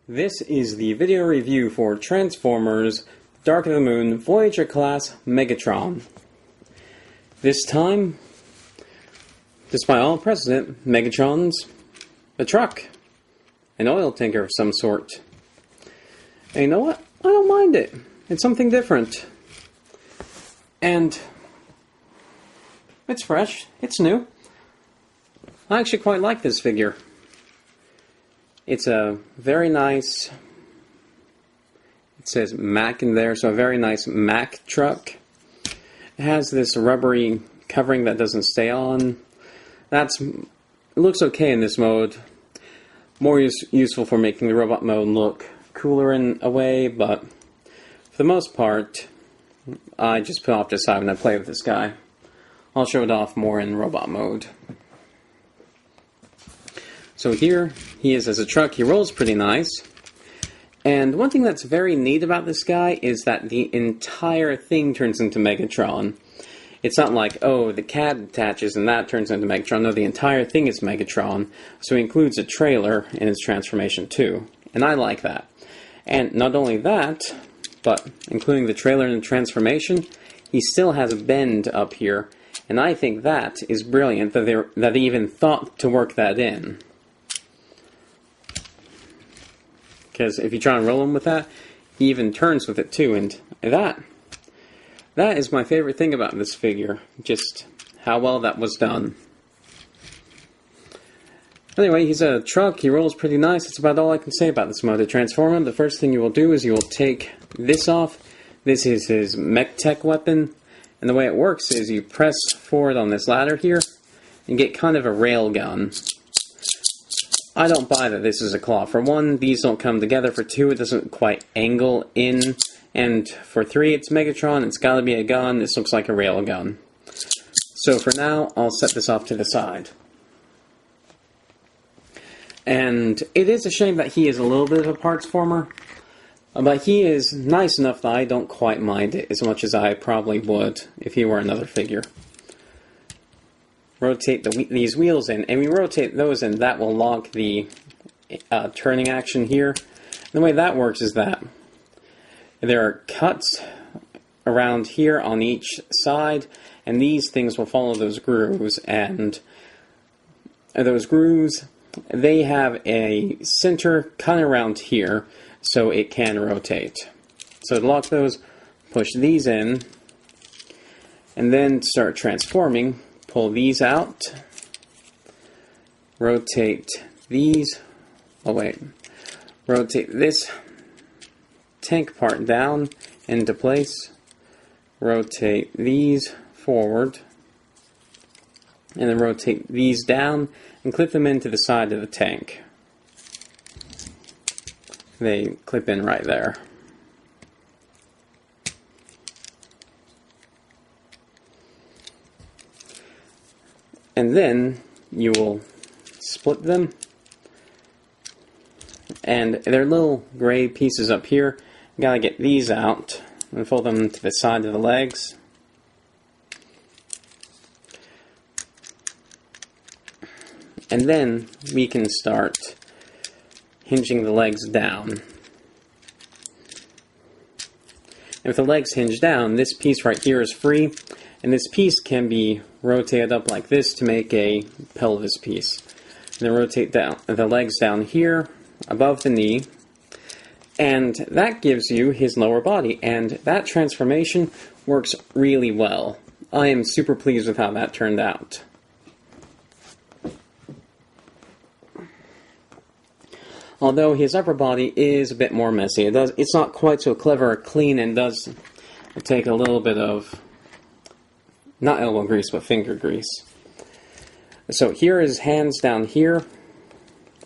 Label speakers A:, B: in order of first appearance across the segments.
A: This is the video review for Transformers Dark of the Moon Voyager class Megatron. This time, despite all precedent, Megatron's a truck. An oil tanker of some sort. And you know what? I don't mind it. It's something different. And it's fresh. It's new. I actually quite like this figure. It's a very nice, it says Mac in there, so a very nice Mac truck. It has this rubbery covering that doesn't stay on. It looks okay in this mode. More useful for making the robot mode look cooler in a way, but for the most part, I just put off to the side when I play with this guy. I'll show it off more in robot mode. So here he is as a truck. He rolls pretty nice. And one thing that's very neat about this guy is that the entire thing turns into Megatron. It's not like, oh, the cab attaches and that turns into Megatron. No, the entire thing is Megatron. So he includes a trailer in his transformation too. And I like that. And not only that, but including the trailer and the transformation, he still has a bend up here. And I think that is brilliant that they even thought to work that in. Because if you try and roll him with that, he even turns with it too, and that is my favorite thing about this figure, just how well that was done. Anyway, he's a truck, he rolls pretty nice, that's about all I can say about this mode. To transform him, the first thing you will do is you will take this off. This is his mech tech weapon, and the way it works is you press forward on this ladder here, and get kind of a rail gun. I don't buy that this is a claw. For one, these don't come together. For two, it doesn't quite angle in. And for three, it's Megatron. It's got to be a gun. This looks like a rail gun. So for now, I'll set this off to the side. And it is a shame that he is a little bit of a parts former. But he is nice enough that I don't quite mind it as much as I probably would if he were another figure. Rotate these wheels in, and we rotate those in, that will lock the turning action here. And the way that works is that there are cuts around here on each side, and these things will follow those grooves, and those grooves, they have a center cut around here, so it can rotate. So to lock those, push these in, and then start transforming. Pull these out, rotate these, rotate this tank part down into place, rotate these forward, and then rotate these down and clip them into the side of the tank. They clip in right there. And then you will split them, and there are little gray pieces up here. You gotta get these out and fold them to the side of the legs. And then we can start hinging the legs down. And with the legs hinged down, this piece right here is free, and this piece can be rotated up like this to make a pelvis piece. And then rotate down the legs down here, above the knee, and that gives you his lower body, and that transformation works really well. I am super pleased with how that turned out. Although his upper body is a bit more messy. It's not quite so clever or clean, and does take a little bit of, not elbow grease, but finger grease. So here is hands down here.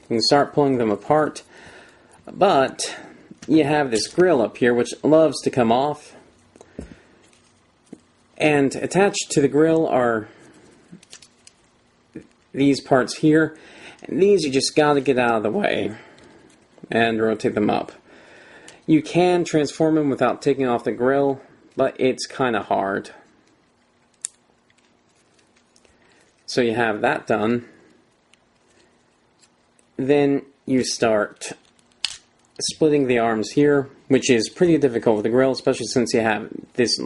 A: You can start pulling them apart, but you have this grill up here which loves to come off. And attached to the grill are these parts here. And these you just gotta get out of the way and rotate them up. You can transform them without taking off the grill, but it's kinda hard. So you have that done. Then you start splitting the arms here, which is pretty difficult with the grill, especially since you have this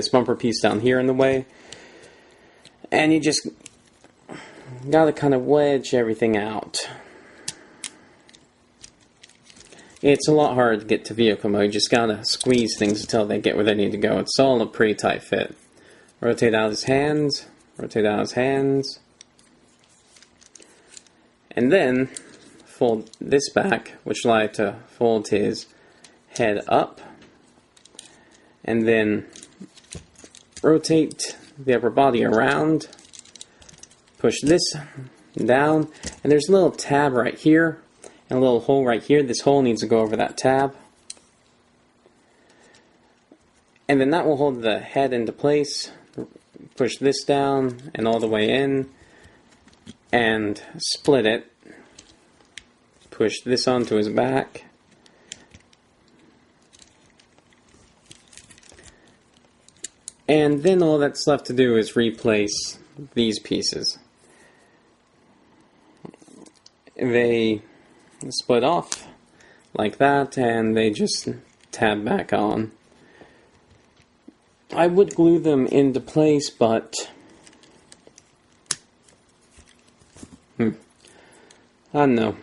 A: bumper piece down here in the way. And you just gotta kind of wedge everything out. It's a lot harder to get to vehicle mode. You just gotta squeeze things until they get where they need to go. It's all a pretty tight fit. Rotate out his hands, rotate out his hands, and then fold this back, which allows you to fold his head up, and then rotate the upper body around, push this down, and there's a little tab right here, and a little hole right here. This hole needs to go over that tab. And then that will hold the head into place. Push this down and all the way in, and split it. Push this onto his back. And then all that's left to do is replace these pieces. They split off like that, and they just tab back on. I would glue them into place, but I don't know.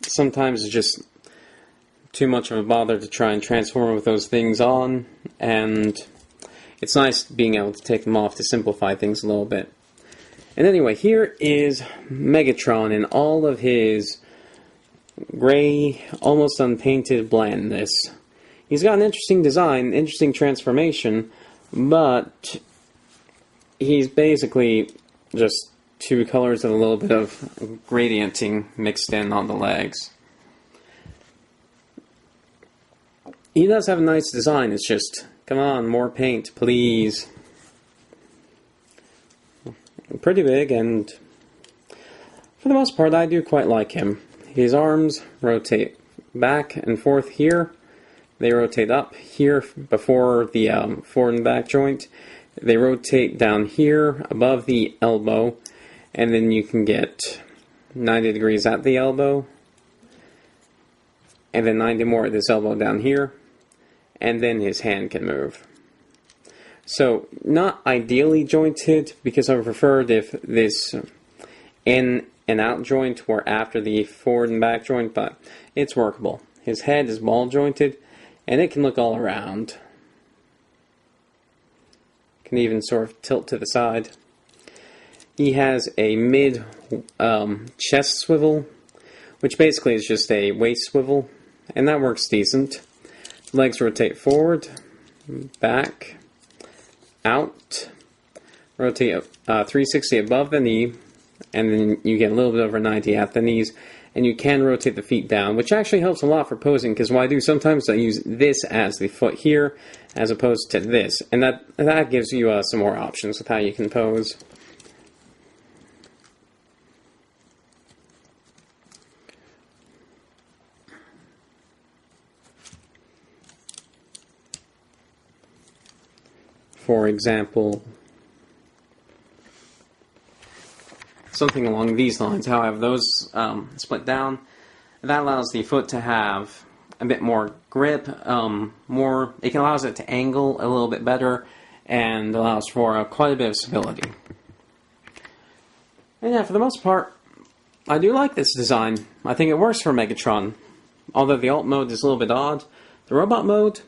A: Sometimes it's just too much of a bother to try and transform with those things on, and it's nice being able to take them off to simplify things a little bit. And anyway, here is Megatron in all of his gray, almost unpainted blandness. He's got an interesting design, interesting transformation, but he's basically just two colors and a little bit of gradienting mixed in on the legs. He does have a nice design, it's just, come on, more paint, please. Pretty big, and for the most part, I do quite like him. His arms rotate back and forth here. They rotate up here before the forward and back joint. They rotate down here above the elbow, and then you can get 90 degrees at the elbow, and then 90 more at this elbow down here, and then his hand can move. So, not ideally jointed, because I would prefer if this in and out joint were after the forward and back joint, but it's workable. His head is ball jointed, and it can look all around. Can even sort of tilt to the side. He has a mid chest swivel, which basically is just a waist swivel, and that works decent. Legs rotate forward, back, out, rotate 360 above the knee, and then you get a little bit over 90 at the knees, and you can rotate the feet down, which actually helps a lot for posing, because what I do sometimes I use this as the foot here, as opposed to this, and that gives you some more options with how you can pose. For example, something along these lines, how I have those split down. That allows the foot to have a bit more grip, it allows it to angle a little bit better, and allows for quite a bit of stability. And yeah, for the most part, I do like this design. I think it works for Megatron. Although the alt mode is a little bit odd, the robot mode,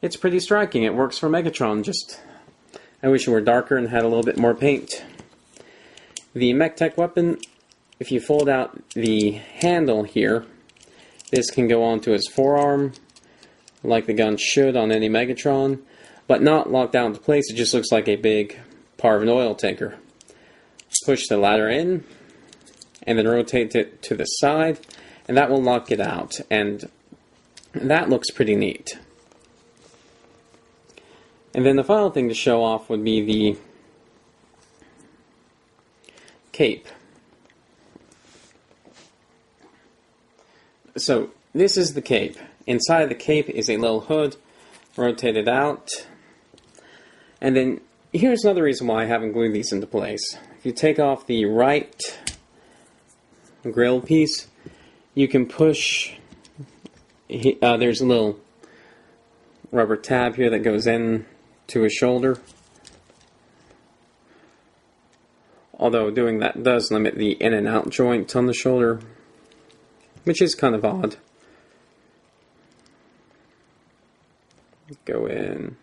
A: it's pretty striking. It works for Megatron, just I wish it were darker and had a little bit more paint. The MechTech weapon, if you fold out the handle here, this can go onto his forearm, like the gun should on any Megatron, but not locked down into place. It just looks like a big part of an oil tanker. Push the ladder in, and then rotate it to the side, and that will lock it out, and that looks pretty neat. And then the final thing to show off would be the cape. So this is the cape. Inside the cape is a little hood, rotated out. And then here's another reason why I haven't glued these into place. If you take off the right grill piece, you can push, there's a little rubber tab here that goes in to his shoulder. Although doing that does limit the in and out joint on the shoulder, which is kind of odd. Go in.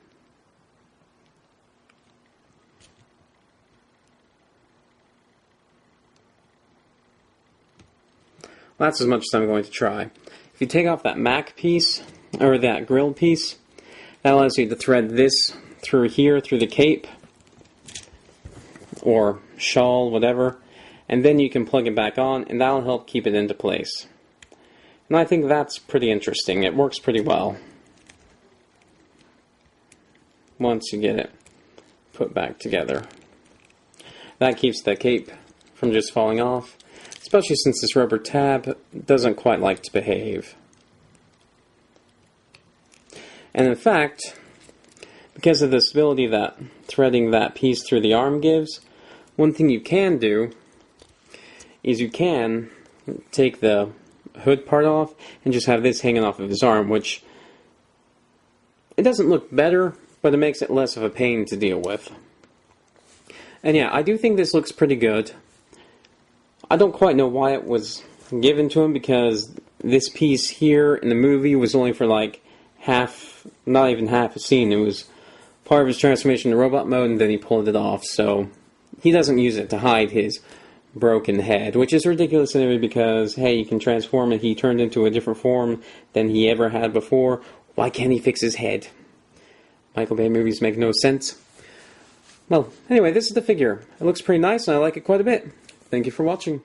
A: Well, that's as much as I'm going to try. If you take off that Mac piece, or that grill piece, that allows you to thread this through here, through the cape, or shawl, whatever, and then you can plug it back on, and that'll help keep it into place. And I think that's pretty interesting. It works pretty well once you get it put back together. That keeps the cape from just falling off, especially since this rubber tab doesn't quite like to behave. And in fact, because of the stability that threading that piece through the arm gives, one thing you can do is you can take the hood part off and just have this hanging off of his arm, which it doesn't look better, but it makes it less of a pain to deal with. And yeah, I do think this looks pretty good. I don't quite know why it was given to him, because this piece here in the movie was only for like half, not even half a scene. It was part of his transformation to robot mode, and then he pulled it off, so he doesn't use it to hide his broken head, which is ridiculous anyway, because, hey, you can transform and he turned into a different form than he ever had before. Why can't he fix his head? Michael Bay movies make no sense. Well, anyway, this is the figure. It looks pretty nice, and I like it quite a bit. Thank you for watching.